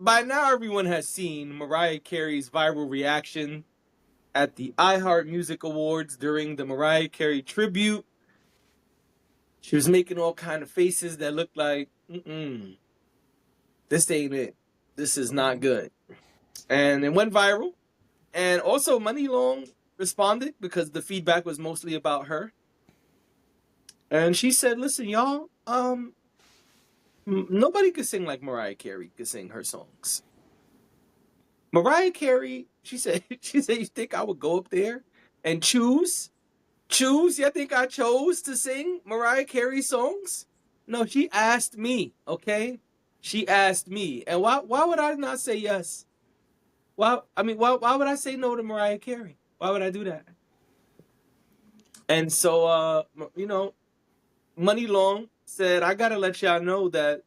by now everyone has seen Mariah Carey's viral reaction at the iHeart Music Awards during the Mariah Carey tribute. She was making all kind of faces that looked like, this ain't it. This is not good. And it went viral. And also Money Long responded because the feedback was mostly about her. And she said, listen, y'all, nobody could sing like Mariah Carey could sing her songs. Mariah Carey, she said, you think I would go up there and choose? Choose? You think I chose to sing Mariah Carey songs? No, she asked me, okay? She asked me. And why would I not say yes? Why would I say no to Mariah Carey? Why would I do that? And so Money Long said, I gotta let y'all know that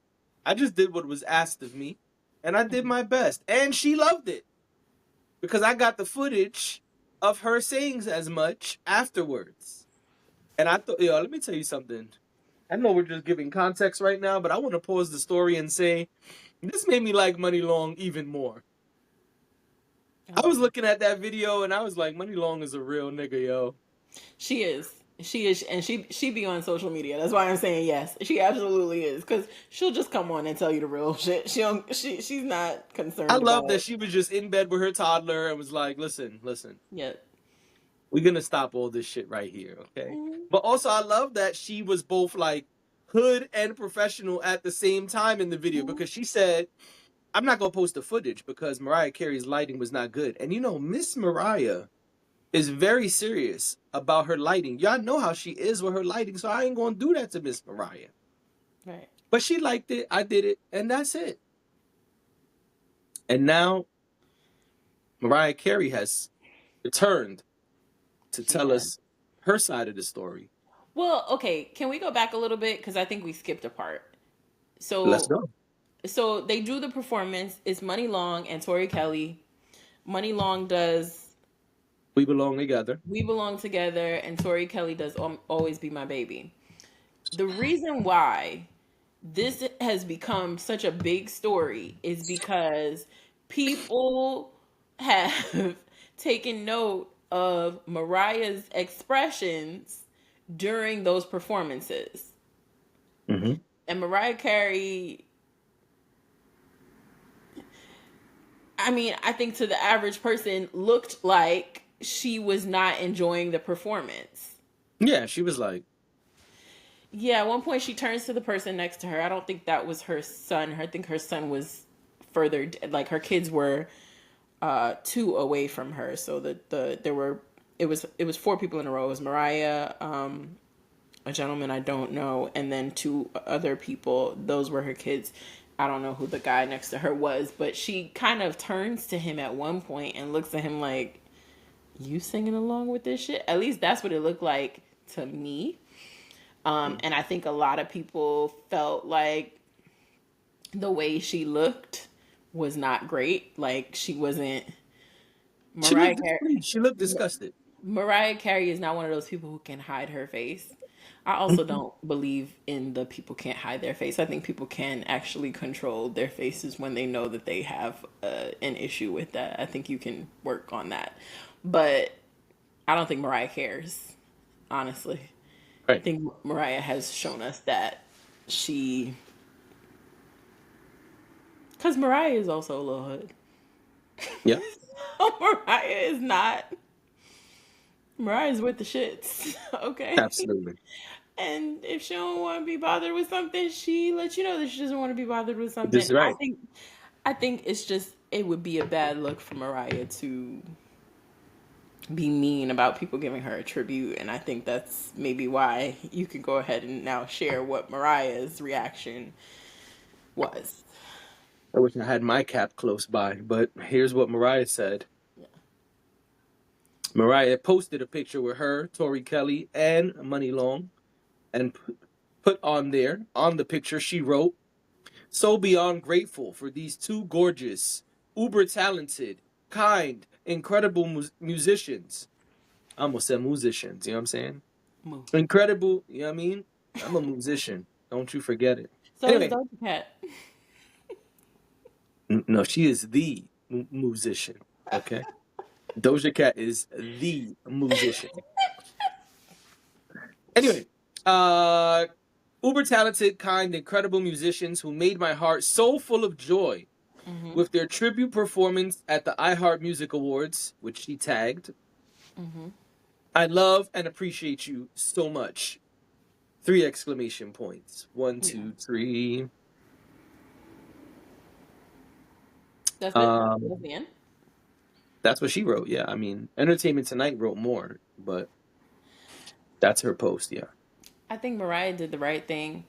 I just did what was asked of me, and I did my best. And she loved it. Because I got the footage of her saying as much afterwards. And I thought, let me tell you something. I know we're just giving context right now, but I want to pause the story and say, this made me like Money Long even more. I was looking at that video and I was like, Money Long is a real nigga, yo. She is, and she be on social media. That's why I'm saying yes. She absolutely is, because she'll just come on and tell you the real shit. She's not concerned. I love that she was just in bed with her toddler and was like, listen. Yeah. We're gonna stop all this shit right here, okay? But also I love that she was both like hood and professional at the same time in the video, because she said, I'm not gonna post the footage because Mariah Carey's lighting was not good. And Miss Mariah is very serious about her lighting. Y'all know how she is with her lighting, so I ain't gonna do that to Miss Mariah. Right. But she liked it, I did it, and that's it. And now Mariah Carey has returned to tell us her side of the story. Well, okay, can we go back a little bit, because I think we skipped a part. Let's go. So they do the performance. It's Money Long and Tori Kelly. Money Long does We Belong Together. We Belong Together, and Tori Kelly does Always Be My Baby. The reason why this has become such a big story is because people have taken note of Mariah's expressions during those performances. Mm-hmm. And Mariah Carey, I think to the average person, looked like she was not enjoying the performance. Yeah, she was like... Yeah, at one point she turns to the person next to her. I don't think that was her son. I think her son was further, like her kids were two away from her. So it was four people in a row. It was Mariah, a gentleman I don't know, and then two other people. Those were her kids. I don't know who the guy next to her was, but she kind of turns to him at one point and looks at him like, you singing along with this shit? At least that's what it looked like to me. And I think a lot of people felt like the way she looked was not great. Like she wasn't... She looked disgusted. Mariah Carey is not one of those people who can hide her face. I also don't believe in the people can't hide their face. I think people can actually control their faces when they know that they have an issue with that. I think you can work on that. But I don't think Mariah cares, honestly. Right. I think Mariah has shown us that she... Because Mariah is also a little hood. Yeah. Mariah is not... Mariah's with the shits, okay? Absolutely. And if she don't want to be bothered with something, she lets you know that she doesn't want to be bothered with something. This is right. I think it's just, it would be a bad look for Mariah to be mean about people giving her a tribute, and I think that's maybe why you could go ahead and now share what Mariah's reaction was. I wish I had my cap close by, but here's what Mariah said. Yeah. Mariah posted a picture with her, Tori Kelly, and Money Long, and put on the picture, she wrote, "So beyond grateful for these two gorgeous, uber talented, kind, incredible musicians." I almost said musicians, you know what I'm saying? Incredible, you know what I mean? I'm a musician. Don't you forget it. So anyway. Is Doja Cat. No, she is the musician. Okay, Doja Cat is the musician. Anyway, uh, uber talented, kind, incredible musicians who made my heart so full of joy Mm-hmm. with their tribute performance at the iHeart Music Awards, which she tagged. Mm-hmm. I love and appreciate you so much. Three exclamation points. One, Yeah. two, three. That's it. Um, That's the end. that's what she wrote. Yeah, I mean, Entertainment Tonight wrote more, but that's her post. Yeah. I think Mariah did the right thing.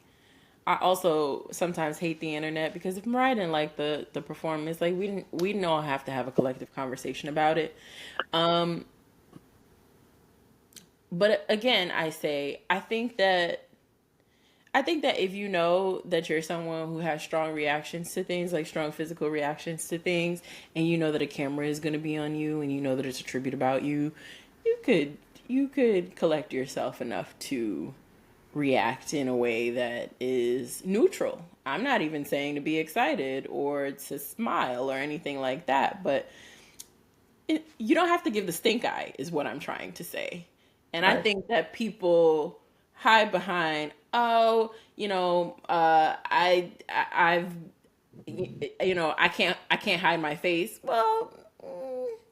I also sometimes hate the internet because if Mariah didn't like the performance, like we didn't all have to have a collective conversation about it. Um, but again, I think that if you know that you're someone who has strong reactions to things, like strong physical reactions to things, and you know that a camera is going to be on you, and you know that it's a tribute about you, you could you could collect yourself enough to react in a way that is neutral. I'm not even saying to be excited or to smile or anything like that, but you don't have to give the stink eye, is what I'm trying to say. And I Right. think that people hide behind, oh, I've, I can't hide my face. Well,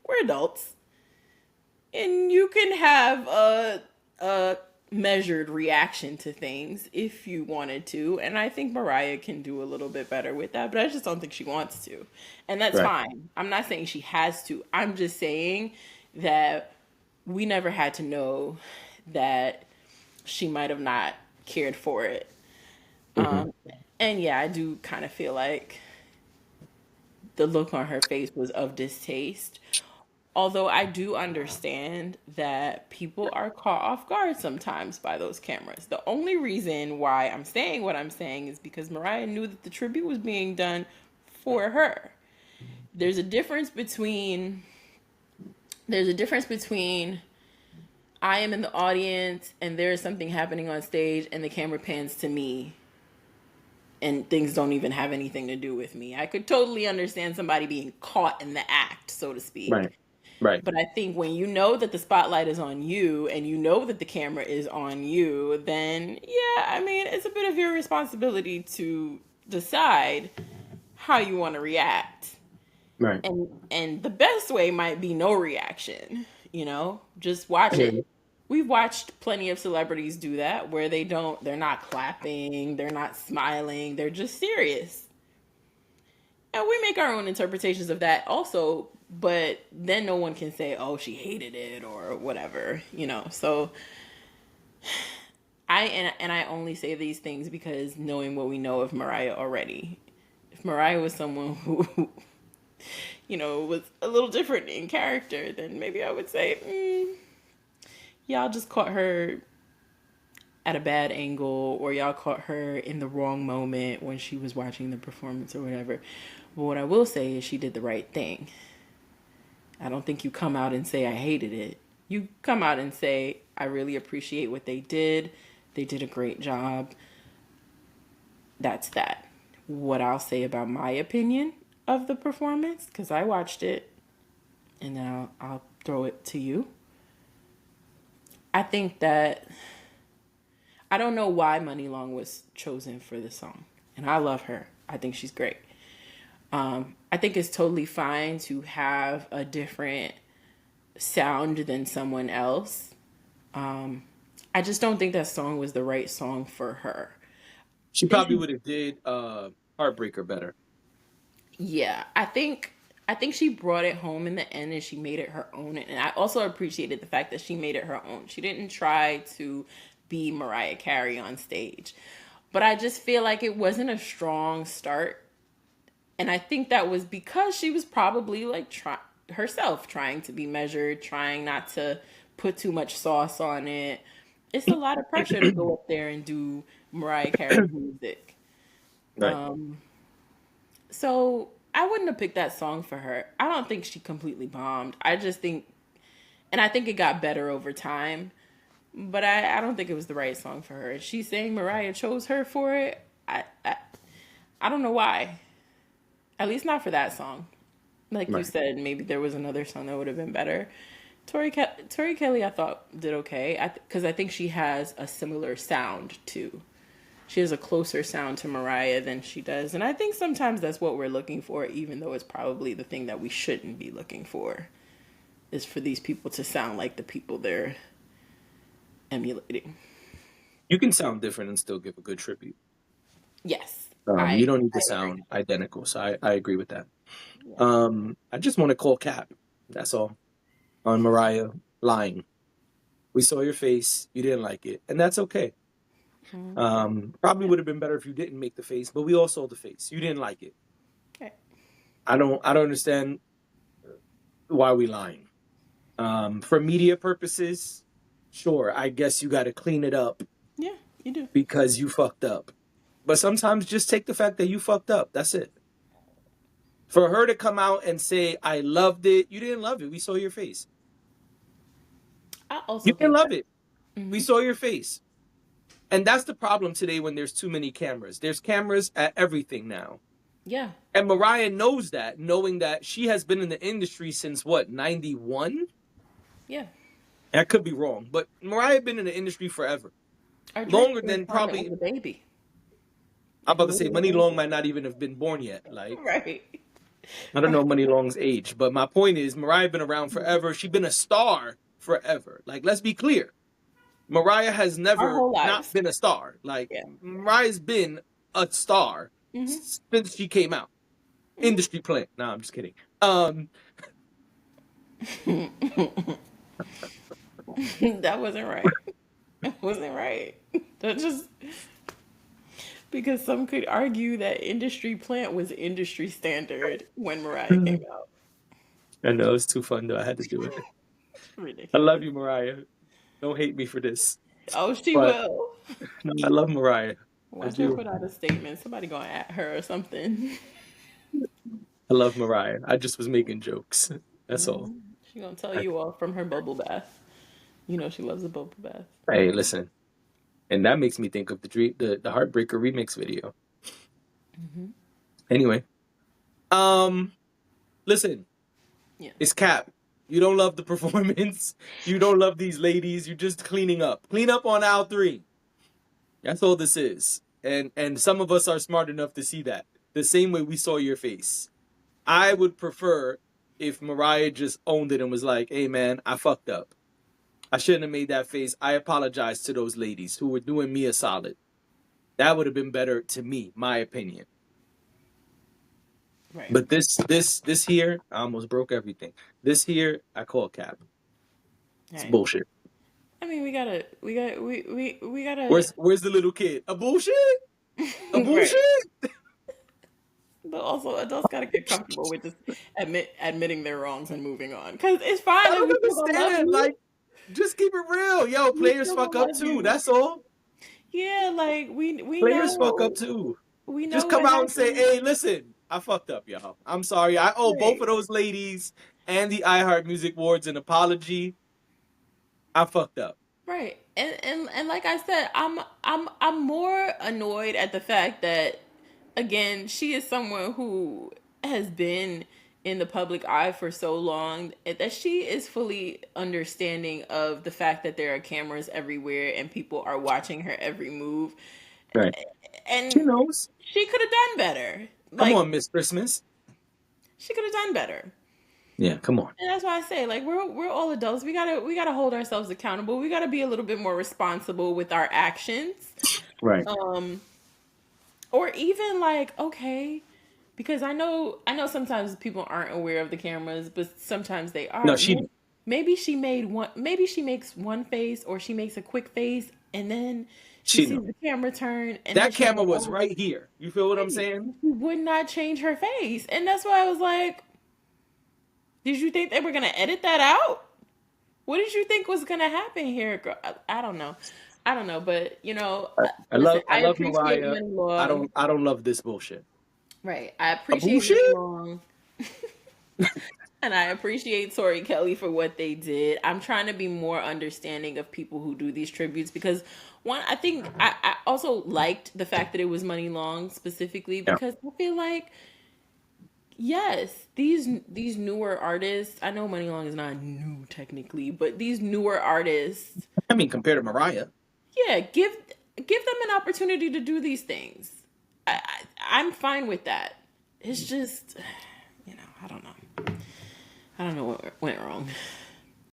we're adults, and you can have a measured reaction to things if you wanted to, and I think Mariah can do a little bit better with that, but I just don't think she wants to, and that's Right. fine. I'm not saying she has to. I'm just saying that we never had to know that she might have not cared for it. Hmm. And yeah, I do kind of feel like the look on her face was of distaste. Although I do understand that people are caught off guard sometimes by those cameras. The only reason why I'm saying what I'm saying is because Mariah knew that the tribute was being done for her. There's a difference between there's a difference between I am in the audience and there is something happening on stage and the camera pans to me and things don't even have anything to do with me. I could totally understand somebody being caught in the act, so to speak. Right. Right. But I think when you know that the spotlight is on you and you know that the camera is on you, then yeah, I mean, it's a bit of your responsibility to decide how you want to react. Right. And the best way might be no reaction, just watch I hear it. you. We've watched plenty of celebrities do that where they're not clapping, they're not smiling, they're just serious. And we make our own interpretations of that also, but then no one can say, oh, she hated it or whatever. So I only say these things because knowing what we know of Mariah already. If Mariah was someone who, was a little different in character, then maybe I would say, y'all just caught her at a bad angle, or y'all caught her in the wrong moment when she was watching the performance or whatever. But what I will say is she did the right thing. I don't think you come out and say I hated it. You come out and say I really appreciate what they did. They did a great job. That's that. What I'll say about my opinion of the performance, because I watched it, and now I'll throw it to you. I think that I don't know why Money Long was chosen for this song, and I love her. I think she's great. I think it's totally fine to have a different sound than someone else. I just don't think that song was the right song for her. She probably would have did Heartbreaker better. Yeah, I think she brought it home in the end and she made it her own. And I also appreciated the fact that she made it her own. She didn't try to be Mariah Carey on stage. But I just feel like it wasn't a strong start. And I think that was because she was probably like herself trying to be measured, trying not to put too much sauce on it. It's a lot of pressure to go up there and do Mariah Carey music. Right. So I wouldn't have picked that song for her. I don't think she completely bombed. I think it got better over time. But I don't think it was the right song for her. She's saying Mariah chose her for it. I don't know why. At least not for that song. Like you Right. said, maybe there was another song that would have been better. Tori Kelly, I thought did okay because I think she has a similar sound too. She has a closer sound to Mariah than she does, and I think sometimes that's what we're looking for, even though it's probably the thing that we shouldn't be looking for, is for these people to sound like the people they're emulating. You can sound different and still give a good tribute. Yes, You don't need I to agree. sound identical, so I agree with that. Yeah. I just want to call Cap. That's all. On Mariah lying. We saw your face. You didn't like it, and that's okay. Mhm. Probably would have been better if you didn't make the face, but we all saw the face. You didn't like it. Okay. I don't understand why we lying. For media purposes, sure. I guess you got to clean it up Yeah, you do. because you fucked up. But sometimes just take the fact that you fucked up. That's it. For her to come out and say, I loved it, you didn't love it. We saw your face. I also You didn't think love that. it. We Hmm. saw your face. And that's the problem today when there's too many cameras. There's cameras at everything now. Yeah. And Mariah knows that, knowing that she has been in the industry since what, 91? Yeah. I could be wrong, but Mariah been in the industry forever. Our Drake Longer than correspondent was probably, a baby. I'm If you about to look say, at Money it, Long might not even have been born yet. Like, right. I don't know Money Long's age, but my point is, Mariah been around forever. She's been a star forever. Like, let's be clear. Mariah has Our never whole not lives. been a star. Like, Yeah. Mariah's been a star Hmm. since she came out. Industry plant. Nah, I'm just kidding. That wasn't right. That wasn't right. That just because some could argue that industry plant was industry standard when Mariah came out. I know it's too fun though. I had to do it. I Ridiculous. love you, Mariah. Don't hate me for this, Oh, she but will. no, I love Mariah. I Watch her do. put out a statement. Somebody gonna at her or something. I love Mariah. I just was making jokes. That's all. She gonna tell I, you off from her bubble bath. You know she loves a bubble bath. hey, listen, and that makes me think of the Heartbreaker remix video. Anyway, um, listen, Yeah. it's Cap. You don't love the performance. You don't love these ladies. You're just cleaning up. Clean up on aisle 3. That's all this is. And some of us are smart enough to see that. The same way we saw your face. I would prefer if Mariah just owned it and was like, hey man, I fucked up. I shouldn't have made that face. I apologize to those ladies who were doing me a solid. That would have been better to me, my opinion. Right. But this here, I almost broke everything. This here, I call Cap. It's Right. bullshit. I mean, we gotta, Where's the little kid? A bullshit? A right. bullshit? But also, adults gotta get comfortable with just admitting their wrongs and moving on. Cause it's fine. I Like we don't still gonna love understand. you. Like, just keep it real. Yo, We players still fuck gonna up love too. you. That's all. Yeah, like we Players fuck up know too. we know Just come what out and say, happened. hey, listen, I fucked up, y'all. I'm sorry. I owe both Right. of those ladies and the iHeart Music Awards an apology. I fucked up. Right. And like I said, I'm more annoyed at the fact that again, she is someone who has been in the public eye for so long that she is fully understanding of the fact that there are cameras everywhere and people are watching her every move. Right. She And knows. she could have done better. Come Like on, Miss Christmas. she could have done better. Yeah, come on. And that's why I say, like, we're all adults. We gotta hold ourselves accountable. We gotta be a little bit more responsible with our actions. Right. Um, or even like, okay, because I know sometimes people aren't aware of the cameras, but sometimes they No, are. she Maybe she made one. Maybe she makes one face, or she makes a quick face, and then she she sees know. the camera turn, and then That she's camera like, was "Oh, right here. You feel what I'm right." saying? She would not change her face, and that's why I was like, "Did you think they were gonna edit that out? What did you think was gonna happen here, girl?" I don't know. I don't know, but listen, I I love appreciate Mariah. Money Long. I don't love this bullshit. Right. I A appreciate Money bullshit? Long. And I appreciate Tori Kelly for what they did. I'm trying to be more understanding of people who do these tributes because one, I think I also liked the fact that it was Money Long specifically Yeah. because I feel like Yes, these newer artists. I know Money Long is not new technically, but these newer artists, I mean, compared to Mariah. yeah, give them an opportunity to do these things. I'm fine with that. It's just, I don't know. I don't know what went wrong.